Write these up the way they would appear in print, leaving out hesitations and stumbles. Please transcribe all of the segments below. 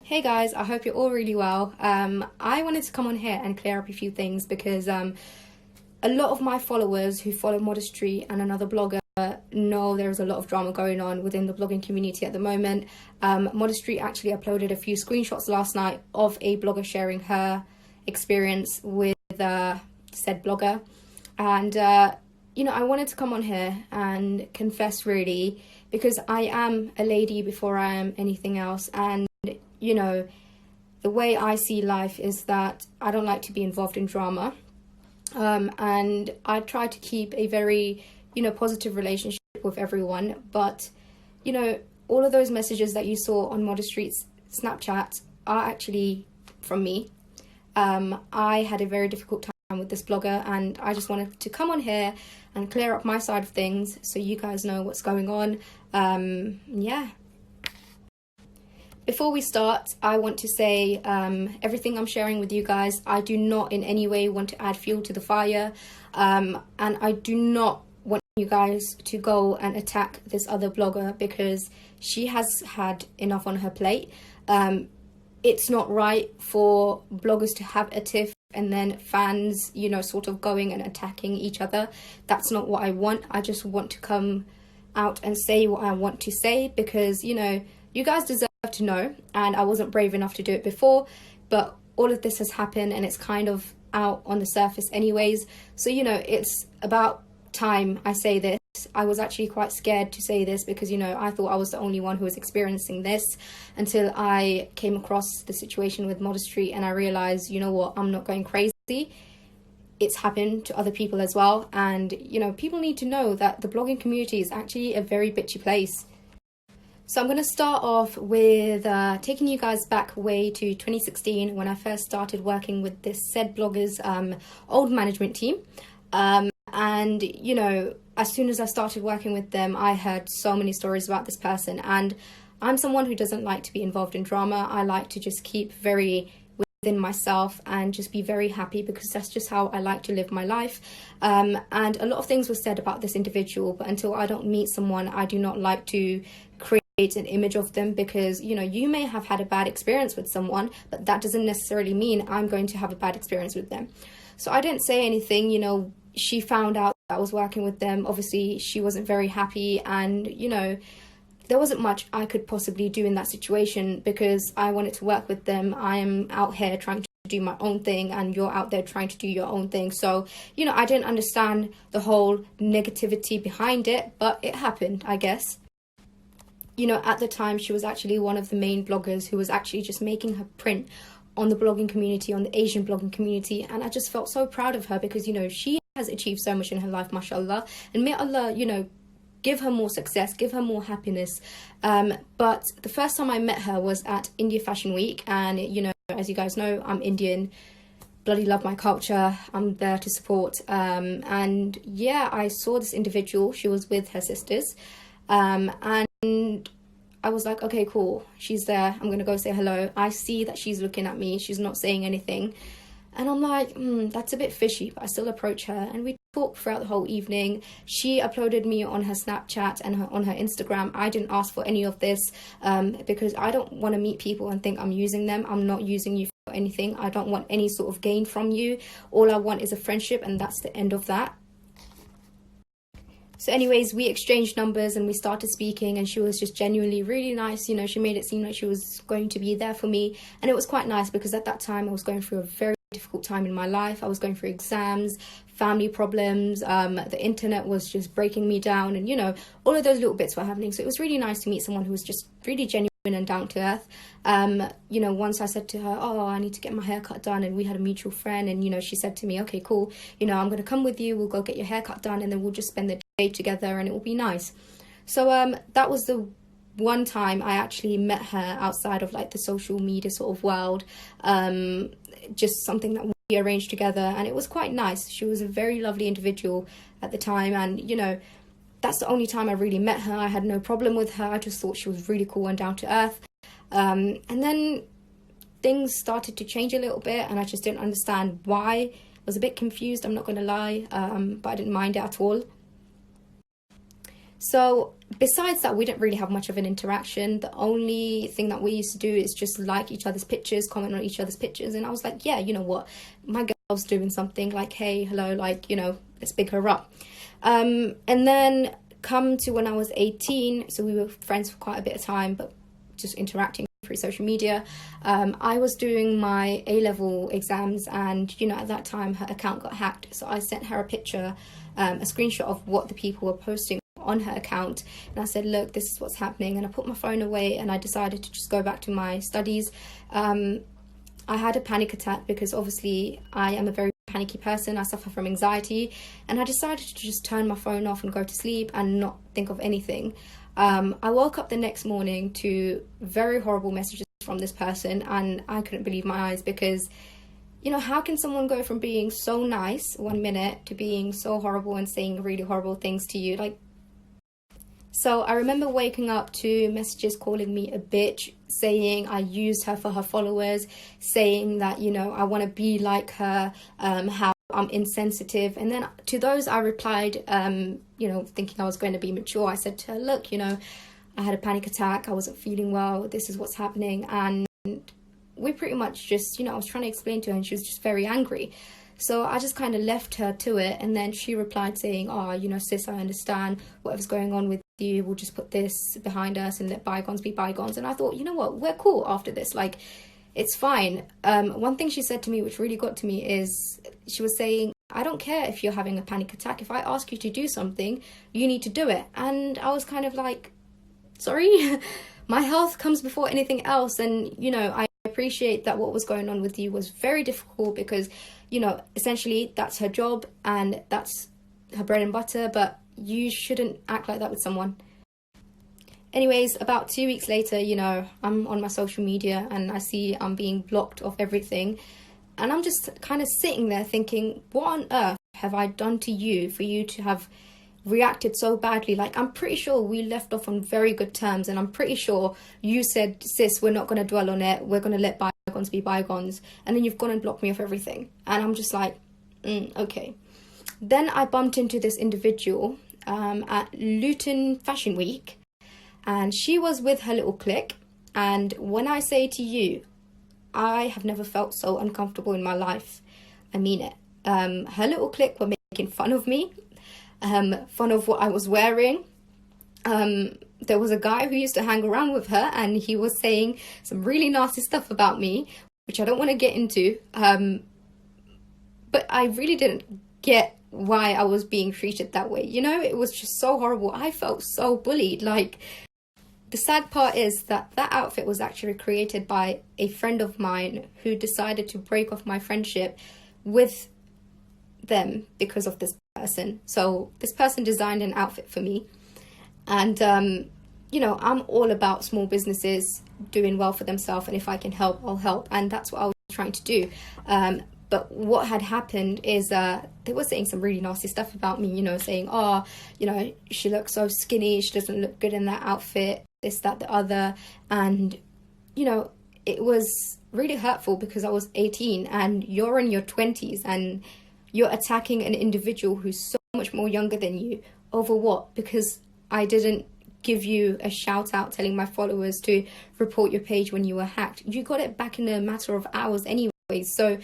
Hey guys, I hope you're all really well. I wanted to come on here and clear up a few things because a lot of my followers who follow Modestry and another blogger know there's a lot of drama going on within the blogging community at the moment. Modestry actually uploaded a few screenshots last night of a blogger sharing her experience with said blogger. And, I wanted to come on here and confess really because I am a lady before I am anything else. And the way I see life is that I don't like to be involved in drama. And I try to keep a very, positive relationship with everyone. But, all of those messages that you saw on Modestry's Snapchat are actually from me. I had a very difficult time with this blogger, and I just wanted to come on here and clear up my side of things so you guys know what's going on. Before we start, I want to say everything I'm sharing with you guys, I do not in any way want to add fuel to the fire. And I do not want you guys to go and attack this other blogger because she has had enough on her plate. It's not right for bloggers to have a tiff and then fans, sort of going and attacking each other. That's not what I want. I just want to come out and say what I want to say because, you guys deserve to know, and I wasn't brave enough to do it before, but all of this has happened and it's kind of out on the surface anyways. So, it's about time I say this. I was actually quite scared to say this because, I thought I was the only one who was experiencing this until I came across the situation with Modestry and I realized, I'm not going crazy. It's happened to other people as well. And, people need to know that the blogging community is actually a very bitchy place. So I'm going to start off with taking you guys back way to 2016 when I first started working with this said blogger's old management team. And, as soon as I started working with them, I heard so many stories about this person. And I'm someone who doesn't like to be involved in drama. I like to just keep very within myself and just be very happy because that's just how I like to live my life. And a lot of things were said about this individual, but until I don't meet someone, I do not like to create an image of them because you may have had a bad experience with someone, but that doesn't necessarily mean I'm going to have a bad experience with them. So I didn't say anything. She found out that I was working with them. Obviously she wasn't very happy, and there wasn't much I could possibly do in that situation because I wanted to work with them. I am out here trying to do my own thing and you're out there trying to do your own thing. So I didn't understand the whole negativity behind it, but it happened, I guess. At the time, she was actually one of the main bloggers who was actually just making her print on the blogging community, on the Asian blogging community. And I just felt so proud of her because, she has achieved so much in her life, mashallah. And may Allah, give her more success, give her more happiness. But the first time I met her was at India Fashion Week. And, as you guys know, I'm Indian. Bloody love my culture. I'm there to support. And yeah, I saw this individual. She was with her sisters. And I was like, okay, cool, she's there, I'm gonna go say hello. I see that she's looking at me, she's not saying anything, and I'm like, that's a bit fishy, but I still approach her and we talked throughout the whole evening. She uploaded me on her Snapchat and on her Instagram. I didn't ask for any of this because I don't want to meet people and think I'm using them. I'm not using you for anything. I don't want any sort of gain from you. All I want is a friendship, and that's the end of that. So anyways, we exchanged numbers and we started speaking, and she was just genuinely really nice. She made it seem like she was going to be there for me. And it was quite nice because at that time I was going through a very difficult time in my life. I was going through exams, family problems, the internet was just breaking me down, and all of those little bits were happening. So it was really nice to meet someone who was just really genuine and down to earth. Once I said to her, I need to get my haircut done, and we had a mutual friend, and she said to me, okay, cool, I'm going to come with you, we'll go get your haircut done, and then we'll just spend the day together and it will be nice. So that was the one time I actually met her outside of like the social media sort of world, just something that we arranged together, and it was quite nice. She was a very lovely individual at the time, and that's the only time I really met her. I had no problem with her. I just thought she was really cool and down to earth. And then things started to change a little bit, and I just didn't understand why. I was a bit confused, I'm not going to lie, but I didn't mind it at all. So besides that, we didn't really have much of an interaction. The only thing that we used to do is just like each other's pictures, comment on each other's pictures. And I was like, yeah, you know what, my girl's doing something, like, hey, hello, like, you know, let's pick her up. And then come to when I was 18, so we were friends for quite a bit of time, but just interacting through social media. I was doing my A-level exams, and, you know, at that time her account got hacked. So I sent her a picture, a screenshot of what the people were posting on her account, and I said, look, this is what's happening. And I put my phone away and I decided to just go back to my studies. I had a panic attack because obviously I am a very panicky person. I suffer from anxiety, and I decided to just turn my phone off and go to sleep and not think of anything. I woke up the next morning to very horrible messages from this person, and I couldn't believe my eyes, because, you know, how can someone go from being so nice one minute to being so horrible and saying really horrible things to you? Like, so I remember waking up to messages calling me a bitch, saying I used her for her followers, saying that, you know, I want to be like her, how I'm insensitive. And then to those I replied, you know, thinking I was going to be mature. I said to her, look, you know, I had a panic attack, I wasn't feeling well, this is what's happening. And we pretty much just, you know, I was trying to explain to her, and she was just very angry. So I just kind of left her to it, and then she replied saying, oh, you know, sis, I understand whatever's going on with you, we'll just put this behind us and let bygones be bygones. And I thought, you know what, we're cool after this, like, it's fine. One thing she said to me which really got to me is, she was saying, I don't care if you're having a panic attack, if I ask you to do something, you need to do it. And I was kind of like, sorry, my health comes before anything else. And, you know, I appreciate that what was going on with you was very difficult, because, you know, essentially that's her job and that's her bread and butter, but you shouldn't act like that with someone. Anyways, about 2 weeks later, you know, I'm on my social media and I see I'm being blocked off everything, and I'm just kind of sitting there thinking, what on earth have I done to you for you to have reacted so badly? Like, I'm pretty sure we left off on very good terms, and I'm pretty sure you said, sis, we're not going to dwell on it, we're going to let bygones be bygones, and then you've gone and blocked me off everything. And I'm just like, okay. Then I bumped into this individual at Luton Fashion Week, and she was with her little clique. And when I say to you, I have never felt so uncomfortable in my life, I mean it. Her little clique were making fun of me, fun of what I was wearing. There was a guy who used to hang around with her, and he was saying some really nasty stuff about me, which I don't want to get into. But I really didn't get why I was being treated that way. You know, it was just so horrible. I felt so bullied. Like, the sad part is that that outfit was actually created by a friend of mine who decided to break off my friendship with them because of this person. So this person designed an outfit for me, and you know, I'm all about small businesses doing well for themselves, and if I can help, I'll help, and that's what I was trying to do. But what had happened is they were saying some really nasty stuff about me, you know, saying, oh, you know, she looks so skinny, she doesn't look good in that outfit, this, that, the other. And, you know, it was really hurtful, because I was 18 and you're in your 20s and you're attacking an individual who's so much more younger than you over what? Because I didn't give you a shout out telling my followers to report your page when you were hacked. You got it back in a matter of hours anyway. So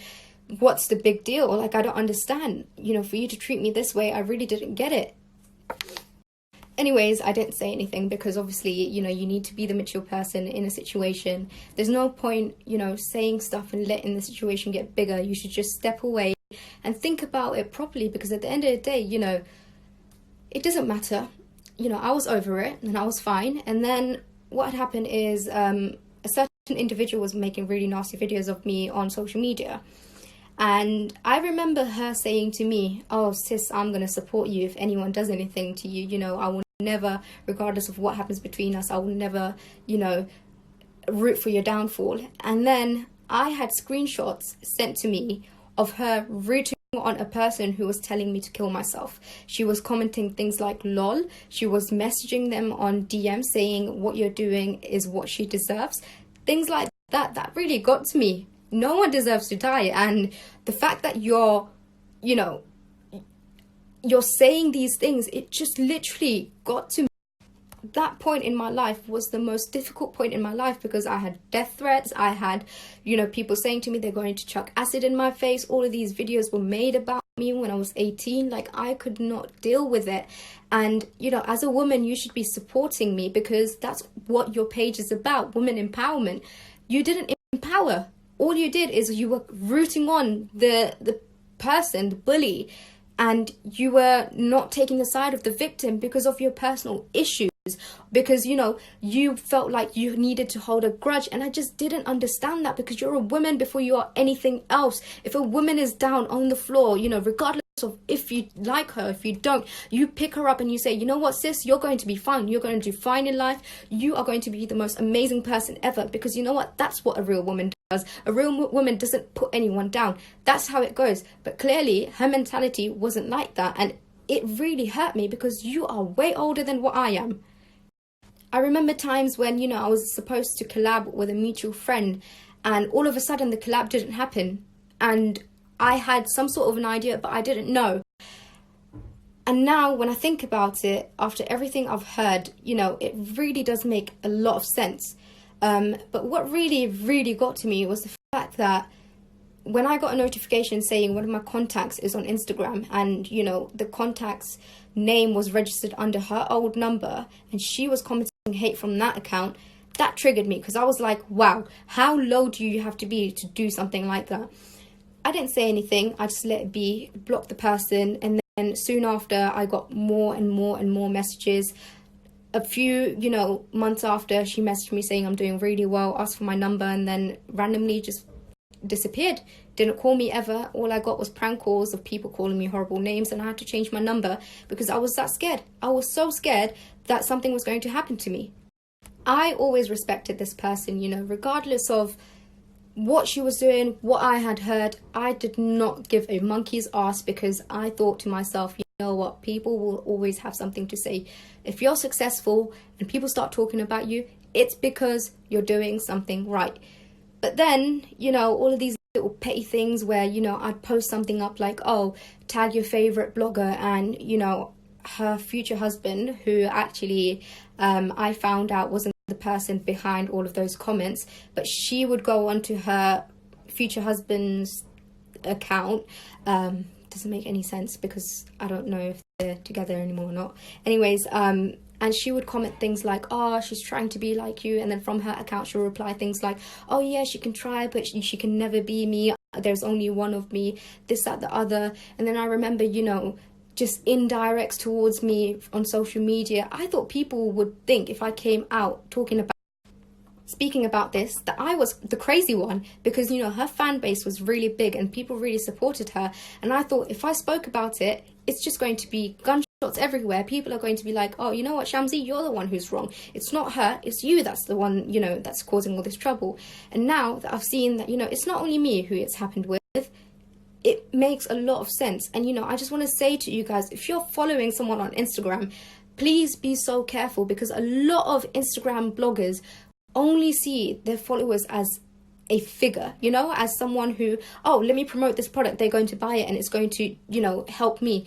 what's the big deal? Like, I don't understand. You know, for you to treat me this way, I really didn't get it. Anyways, I didn't say anything, because obviously, you know, you need to be the mature person in a situation. There's no point, you know, saying stuff and letting the situation get bigger. You should just step away and think about it properly, because at the end of the day, you know, it doesn't matter. You know, I was over it and I was fine. And then what had happened is a certain individual was making really nasty videos of me on social media. And I remember her saying to me, oh, sis, I'm going to support you if anyone does anything to you. You know, I will never, regardless of what happens between us, I will never, you know, root for your downfall. And then I had screenshots sent to me of her rooting on a person who was telling me to kill myself. She was commenting things like lol. She was messaging them on DM saying what you're doing is what she deserves. Things like that. That really got to me. No one deserves to die. And the fact that you're, you know, you're saying these things. It just literally got to me. That point in my life was the most difficult point in my life, because I had death threats. I had, people saying to me they're going to chuck acid in my face. All of these videos were made about me when I was 18. Like, I could not deal with it. And, as a woman, you should be supporting me, because that's what your page is about, women empowerment. You didn't empower. All you did is you were rooting on the person, the bully, and you were not taking the side of the victim because of your personal issues, because you felt like you needed to hold a grudge. And I just didn't understand that, because you're a woman before you are anything else. If a woman is down on the floor, regardless of if you like her, if you don't, you pick her up and you say, you know what, sis, you're going to be fine. You're going to do fine in life. You are going to be the most amazing person ever, because you know what, that's what a real woman does. A real woman doesn't put anyone down. That's how it goes. But clearly her mentality wasn't like that, and it really hurt me, because you are way older than what I am. I remember times when, I was supposed to collab with a mutual friend, and all of a sudden the collab didn't happen, and I had some sort of an idea, but I didn't know. And now when I think about it, after everything I've heard, it really does make a lot of sense. But what really, really got to me was the fact that when I got a notification saying one of my contacts is on Instagram, and, the contact's name was registered under her old number, and she was commenting hate from that account, that triggered me, because I was like, wow, how low do you have to be to do something like that? I didn't say anything. I just let it be, blocked the person, and then soon after I got more and more and more messages. A few, months after, she messaged me saying I'm doing really well, asked for my number, and then randomly just disappeared. Didn't call me ever. All I got was prank calls of people calling me horrible names, and I had to change my number because I was that scared. I was so scared that something was going to happen to me. I always respected this person, regardless of what she was doing, what I had heard. I did not give a monkey's ass, because I thought to myself, you know what, people will always have something to say. If you're successful and people start talking about you, it's because you're doing something right. But then, all of these little petty things where, I'd post something up like, oh, tag your favorite blogger, and, her future husband, who actually I found out wasn't the person behind all of those comments, but she would go onto her future husband's account. Doesn't make any sense, because I don't know if they're together anymore or not. Anyways, and she would comment things like, oh, she's trying to be like you, and then from her account she'll reply things like, oh yeah, she can try, but she can never be me, there's only one of me, this, that, the other. And then I remember, just indirects towards me on social media. I thought people would think, if I came out speaking about this, that I was the crazy one, because her fan base was really big and people really supported her. And I thought, if I spoke about it, it's just going to be gunshots everywhere. People are going to be like, oh, you know what, Shamzy, you're the one who's wrong. It's not her, it's you that's the one, that's causing all this trouble. And now that I've seen that, it's not only me who it's happened with, it makes a lot of sense. And I just want to say to you guys, if you're following someone on Instagram, please be so careful, because a lot of Instagram bloggers only see their followers as a figure, as someone who, oh, let me promote this product, they're going to buy it and it's going to, help me.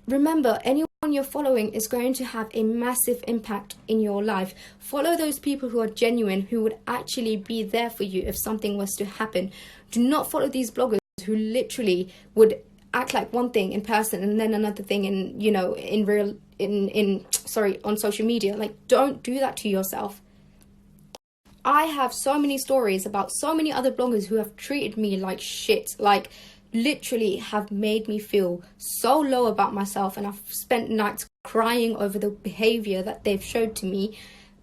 Remember, anyone you're following is going to have a massive impact in your life. Follow those people who are genuine, who would actually be there for you if something was to happen. Do not follow these bloggers who literally would act like one thing in person and then another thing on social media. Like, don't do that to yourself. I have so many stories about so many other bloggers who have treated me like shit, like literally have made me feel so low about myself, and I've spent nights crying over the behavior that they've showed to me.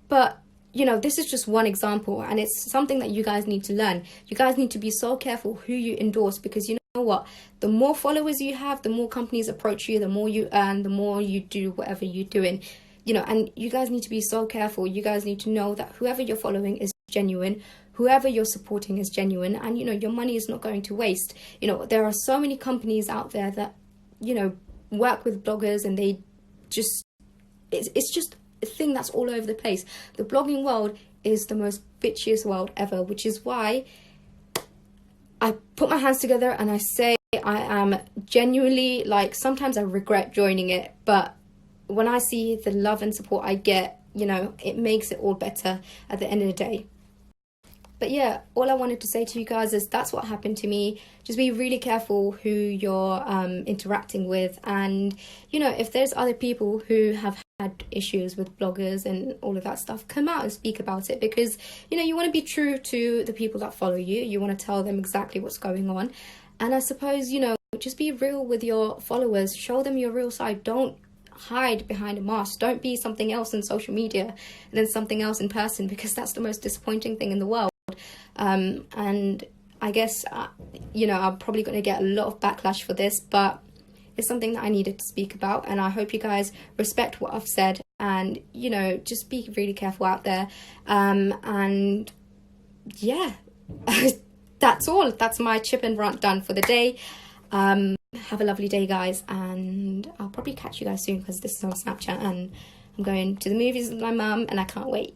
But this is just one example, and it's something that you guys need to learn. You guys need to be so careful who you endorse, because you know what? The more followers you have, the more companies approach you, the more you earn, the more you do whatever you're doing. And you guys need to be so careful. You guys need to know that whoever you're following is genuine, whoever you're supporting is genuine, and your money is not going to waste. There are so many companies out there that work with bloggers, and they just it's just a thing that's all over the place. The blogging world is the most bitchiest world ever, which is why I put my hands together and I say I am genuinely, like, sometimes I regret joining it, but when I see the love and support I get, you know, it makes it all better at the end of the day. But yeah, all I wanted to say to you guys is that's what happened to me. Just be really careful who you're interacting with. And, you know, if there's other people who have had issues with bloggers and all of that stuff, come out and speak about it. Because, you know, you want to be true to the people that follow you. You want to tell them exactly what's going on. And I suppose, you know, just be real with your followers. Show them your real side. Don't hide behind a mask. Don't be something else on social media and then something else in person, because that's the most disappointing thing in the world. And I guess, you know, I'm probably going to get a lot of backlash for this, but it's something that I needed to speak about. And I hope you guys respect what I've said and, you know, just be really careful out there. And yeah, that's all. That's my chip and rant done for the day. Have a lovely day, guys. And I'll probably catch you guys soon, because this is on Snapchat and I'm going to the movies with my mum and I can't wait.